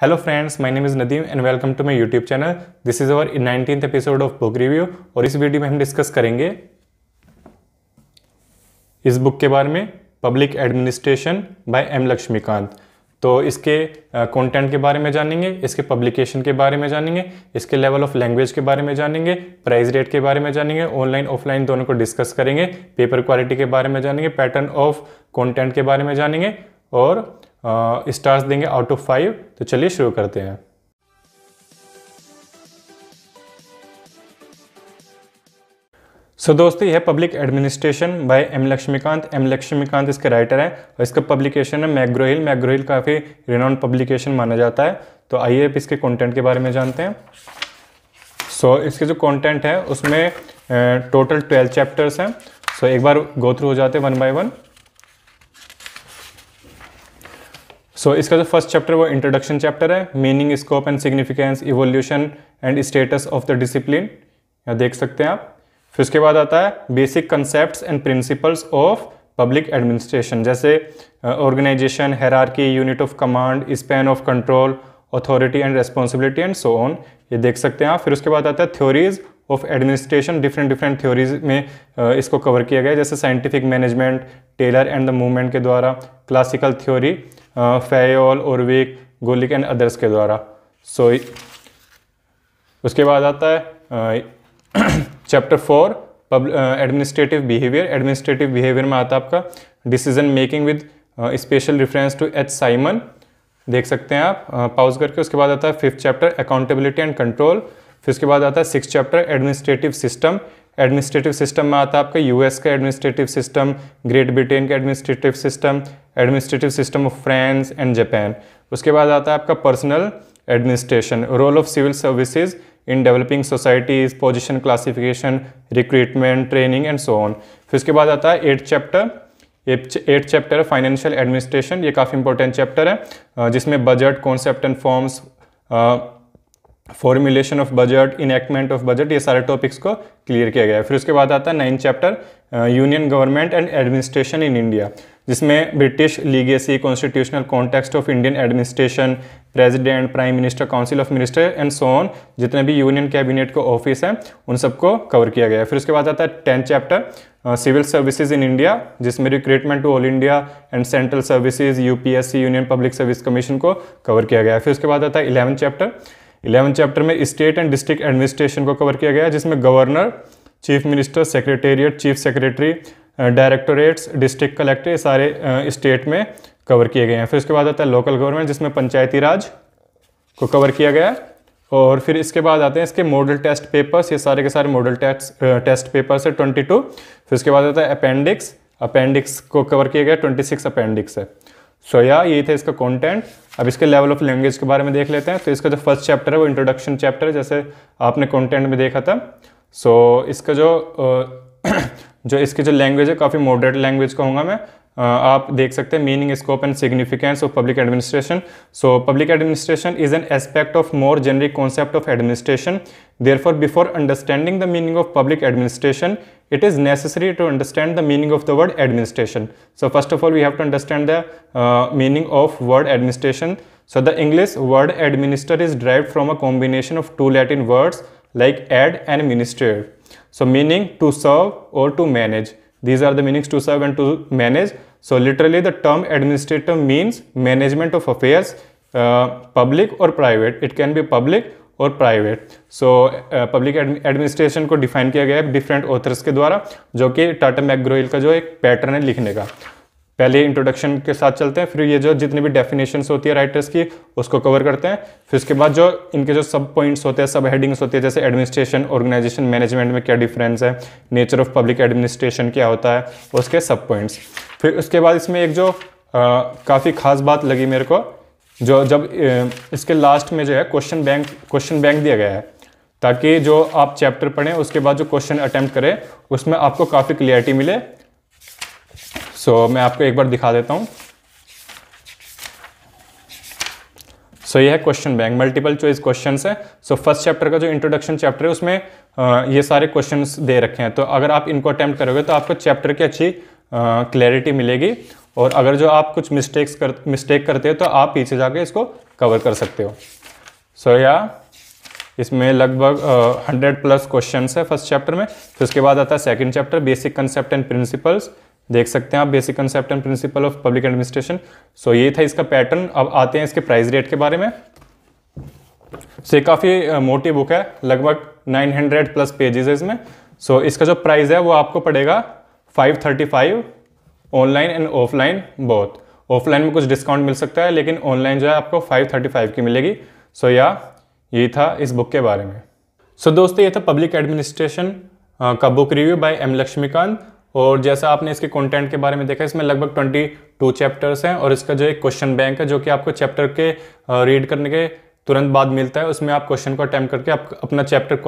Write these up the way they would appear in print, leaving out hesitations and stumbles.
Hello friends, my name is Nadeem and welcome to my YouTube channel. This is our 19th episode of book review और इस video में हम discuss करेंगे इस book के बारे में public administration by M Laxmikanth. तो इसके कंटेंट के बारे में जानेंगे, इसके पब्लिकेशन के बारे में जानेंगे, इसके लेवल ऑफ लैंग्वेज के बारे में जानेंगे, प्राइस रेट के बारे में जानेंगे, ऑनलाइन ऑफलाइन दोनों को डिस्कस करेंगे, पेपर क्वालिटी के बारे में जानेंगे, पैटर्न ऑफ कंटेंट के बारे में जानेंगे और स्टार्स देंगे आउट ऑफ 5। तो चलिए शुरू करते हैं। दोस्तों यह public administration by M Laxmikanth. M Laxmikanth इसके राइटर हैं और इसका पब्लिकेशन है मैकग्रो-हिल। मैकग्रो-हिल काफ़ी रिनाउंड पब्लिकेशन माना जाता है। तो आइए अब इसके कंटेंट के बारे में जानते हैं। इसके जो कंटेंट है उसमें टोटल 12 चैप्टर्स हैं। एक बार गो थ्रू हो जाते हैं वन बाय वन। इसका जो फर्स्ट चैप्टर वो इंट्रोडक्शन चैप्टर है, meaning, scope and significance, evolution and status of the discipline, यहाँ देख सकते हैं आप। फिर उसके बाद आता है basic concepts and principles of public administration, जैसे organisation, hierarchy, unit of command, span of control, authority and responsibility and so on, ये देख सकते हैं आप। फिर उसके बाद आता है theories of administration. Different theories में इसको कवर किया गया है, जैसे scientific management, Taylor and the movement के द्वारा, classical theory, Fayol, Urwick, Gulick and others के द्वारा। उसके बाद आता है chapter 4 administrative behaviour. Administrative behaviour में आता है आपका decision making with special reference to H Simon, देख सकते हैं आप पॉज करके। उसके बाद आता है 5th chapter accountability and control. फिर उसके बाद आता है 6th chapter administrative system. Administrative system में आता है आपका यूएस का एडमिनिस्ट्रेटिव सिस्टम, ग्रेट ब्रिटेन का administrative system, administrative system of France and Japan. उसके बाद आता है आपका personal administration, role of civil services in developing societies, position classification, recruitment, training and so on. फिर उसके बाद आता है 8th चैप्टर फाइनेंशियल एडमिनिस्ट्रेशन। ये काफ़ी इंपॉर्टेंट चैप्टर है जिसमें budget, concept and forms, formulation of budget, enactment of budget, ये सारे टॉपिक्स को क्लियर किया गया है। फिर उसके बाद आता है 9th chapter union government and administration in India, जिसमें British legacy, constitutional context of Indian administration, president, prime minister, council of minister and so on, जितने भी यूनियन कैबिनेट को ऑफिस हैं उन सबको कवर किया गया है। फिर उसके बाद आता है 10th chapter civil services in India, जिसमें recruitment to all India and central services, UPSC, union public service commission को कवर किया गया है। फिर उसके बाद आता है 11th चैप्टर में स्टेट एंड डिस्ट्रिक्ट एडमिनिस्ट्रेशन को कवर किया गया है, जिसमें governor, chief minister, secretariat, chief secretary, directorates, district collector, ये सारे स्टेट में कवर किए गए हैं। फिर उसके बाद आता है लोकल गवर्नमेंट, जिसमें पंचायती राज को कवर किया गया है। और फिर इसके बाद आते हैं इसके मॉडल टेस्ट पेपर्स, ये सारे के सारे मॉडल टेस्ट पेपर्स है 22। फिर उसके बाद आता है अपेंडिक्स को कवर किया गया, 26 अपेंडिक्स है। यही था इसका कंटेंट। अब इसके लेवल ऑफ लैंग्वेज के बारे में देख लेते हैं। तो इसका जो फर्स्ट चैप्टर है वो इंट्रोडक्शन चैप्टर है, जैसे आपने कंटेंट में देखा था। इसका जो इसकी जो लैंग्वेज है काफ़ी मॉडरेट लैंग्वेज कहूँगा मैं। आप देख सकते हैं meaning, scope and significance of public administration. Public administration is an aspect of more generic concept of administration. Therefore before understanding the meaning of public administration, it is necessary to understand the meaning of the word administration. First of all we have to understand the meaning of word administration. The English word administer is derived from a combination of two Latin words like ad and minister. Meaning to serve or to manage. These are the meanings, to serve and to manage. Literally the term administrator means management of affairs, public or private. It can be public और private. Public administration को define किया गया है different authors के द्वारा, जो कि टाटा मैकग्रो-हिल का जो एक पैटर्न है लिखने का। पहले इंट्रोडक्शन के साथ चलते हैं, फिर ये जो जितनी भी डेफिनेशंस होती है राइटर्स की उसको कवर करते हैं। फिर उसके बाद जो इनके जो सब पॉइंट्स होते हैं, सब हेडिंग्स होती है, जैसे एडमिनिस्ट्रेशन, ऑर्गेनाइजेशन, मैनेजमेंट में क्या डिफरेंस है, नेचर ऑफ पब्लिक एडमिनिस्ट्रेशन क्या होता है, उसके सब पॉइंट्स। फिर उसके बाद इसमें एक जो काफ़ी खास बात लगी मेरे को, जब इसके लास्ट में जो है क्वेश्चन बैंक दिया गया है, ताकि जो आप चैप्टर पढ़ें उसके बाद जो क्वेश्चन अटेम्प्ट करें उसमें आपको काफ़ी क्लियरिटी मिले। मैं आपको एक बार दिखा देता हूँ। ये है question bank, multiple choice questions है। फर्स्ट चैप्टर का जो इंट्रोडक्शन चैप्टर है उसमें ये सारे क्वेश्चंस दे रखे हैं। तो अगर आप इनको अटेम्प्ट करोगे तो आपको चैप्टर की अच्छी क्लैरिटी मिलेगी और अगर जो आप कुछ मिस्टेक करते हो तो आप पीछे जाके इसको कवर कर सकते हो। सो या इसमें लगभग 100+ क्वेश्चन है फर्स्ट चैप्टर में। फिर उसके बाद आता है second chapter, basic concept and principles. देख सकते हैं आप, basic concept and principle of public administration. So ये था इसका पैटर्न। अब आते हैं इसके प्राइस रेट के बारे में। सो ये काफ़ी मोटी बुक है, लगभग 900+ पेजेस है इसमें। सो इसका जो प्राइस है वो आपको पड़ेगा 535 online and offline both. Offline में कुछ डिस्काउंट मिल सकता है, लेकिन ऑनलाइन जो है आपको 535 की मिलेगी। सो यही था इस बुक के बारे में। सो दोस्तों ये था पब्लिक एडमिनिस्ट्रेशन का book review by M Laxmikanth. और जैसा आपने इसके कंटेंट के बारे में देखा, इसमें लगभग 22 चैप्टर्स हैं और इसका जो एक क्वेश्चन बैंक है जो कि आपको चैप्टर के रीड करने के तुरंत बाद मिलता है। उसमें आप क्वेश्चन को अटेम्प्ट करके आप अपना चैप्टर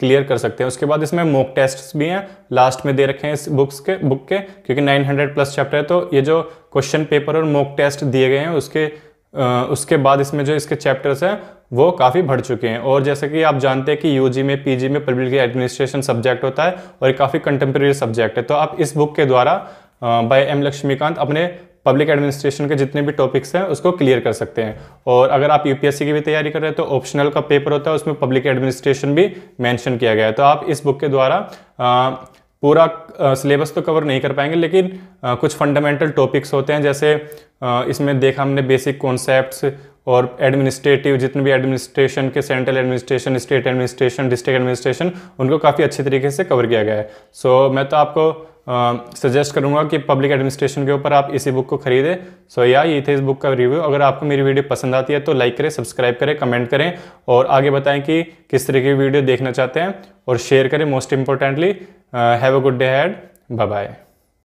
क्लियर कर सकते हैं। उसके बाद इसमें मॉक टेस्ट्स भी हैं, लास्ट में दे रखे हैं इस बुक के, क्योंकि 900+ चैप्टर है तो ये जो क्वेश्चन पेपर और मॉक टेस्ट दिए गए हैं उसके बाद इसमें जो इसके चैप्टर्स हैं वो काफ़ी बढ़ चुके हैं। और जैसे कि आप जानते हैं कि यूजी में, पीजी में पब्लिक एडमिनिस्ट्रेशन सब्जेक्ट होता है और ये काफ़ी कंटेम्प्रेरी सब्जेक्ट है। तो आप इस बुक के द्वारा बाय एम लक्ष्मीकांत अपने पब्लिक एडमिनिस्ट्रेशन के जितने भी टॉपिक्स हैं उसको क्लियर कर सकते हैं। और अगर आप यूपीएससी की भी तैयारी कर रहे हैं तो ऑप्शनल का पेपर होता है, उसमें पब्लिक एडमिनिस्ट्रेशन भी मेंशन किया गया है। तो आप इस बुक के द्वारा पूरा सिलेबस तो कवर नहीं कर पाएंगे, लेकिन कुछ फंडामेंटल टॉपिक्स होते हैं, जैसे इसमें देखा हमने बेसिक कॉन्सेप्ट्स और एडमिनिस्ट्रेटिव जितने भी एडमिनिस्ट्रेशन के, central administration, state administration, district administration, उनको काफ़ी अच्छे तरीके से कवर किया गया है। सो मैं तो आपको सजेस्ट करूंगा कि पब्लिक एडमिनिस्ट्रेशन के ऊपर आप इसी बुक को खरीदें। सो ये थे इस बुक का रिव्यू। अगर आपको मेरी वीडियो पसंद आती है तो लाइक करें, सब्सक्राइब करें, कमेंट करें और आगे बताएं कि किस तरह की वीडियो देखना चाहते हैं, और शेयर करें। Most importantly have a good day ahead, bye bye.